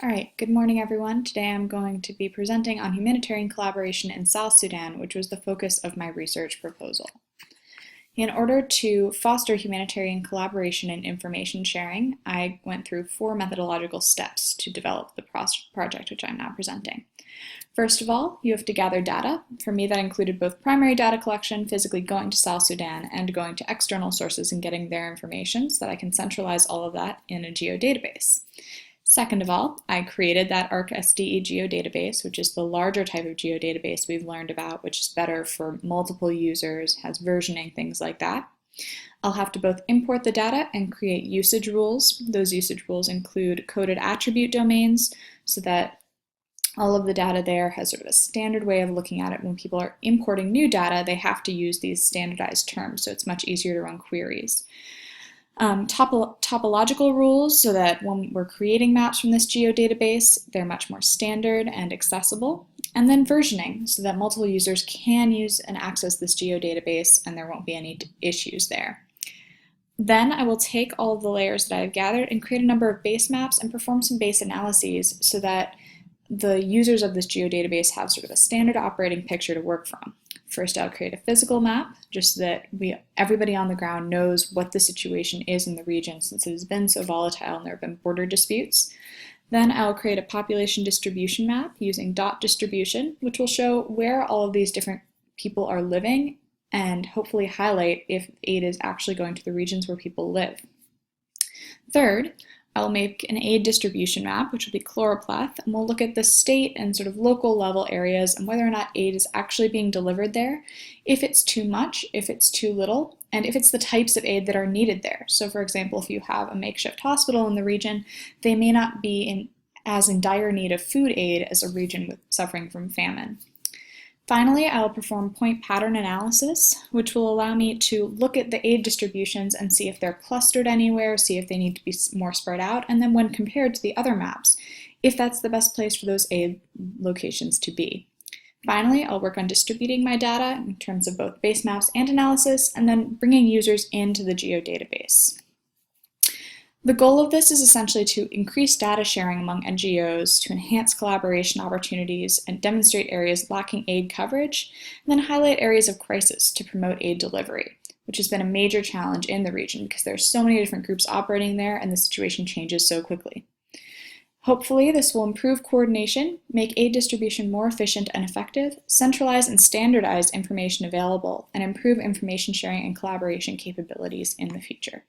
All right, good morning everyone. Today I'm going to be presenting on humanitarian collaboration in South Sudan, which was the focus of my research proposal. In order to foster humanitarian collaboration and information sharing, I went through 4 methodological steps to develop the project which I'm now presenting. First of all, you have to gather data. For me, that included both primary data collection, physically going to South Sudan, and going to external sources and getting their information so that I can centralize all of that in a geodatabase. Second of all, I created that ArcSDE geodatabase, which is the larger type of geodatabase we've learned about, which is better for multiple users, has versioning, things like that. I'll have to both import the data and create usage rules. Those usage rules include coded attribute domains so that all of the data there has sort of a standard way of looking at it. When people are importing new data, they have to use these standardized terms, so it's much easier to run queries. Topological rules, so that when we're creating maps from this geodatabase, they're much more standard and accessible. And then versioning, so that multiple users can use and access this geodatabase and there won't be any issues there. Then I will take all of the layers that I've gathered and create a number of base maps and perform some base analyses so that the users of this geodatabase have sort of a standard operating picture to work from. First, I'll create a physical map, just so that everybody on the ground knows what the situation is in the region, since it has been so volatile and there have been border disputes. Then I'll create a population distribution map using dot distribution, which will show where all of these different people are living and hopefully highlight if aid is actually going to the regions where people live. Third, I'll make an aid distribution map, which will be choropleth, and we'll look at the state and sort of local level areas and whether or not aid is actually being delivered there, if it's too much, if it's too little, and if it's the types of aid that are needed there. So for example, if you have a makeshift hospital in the region, they may not be as in dire need of food aid as a region suffering from famine. Finally, I will perform point pattern analysis, which will allow me to look at the aid distributions and see if they're clustered anywhere, see if they need to be more spread out, and then when compared to the other maps, if that's the best place for those aid locations to be. Finally, I'll work on distributing my data in terms of both base maps and analysis, and then bringing users into the geodatabase. The goal of this is essentially to increase data sharing among NGOs, to enhance collaboration opportunities, and demonstrate areas lacking aid coverage, and then highlight areas of crisis to promote aid delivery, which has been a major challenge in the region because there are so many different groups operating there and the situation changes so quickly. Hopefully, this will improve coordination, make aid distribution more efficient and effective, centralize and standardize information available, and improve information sharing and collaboration capabilities in the future.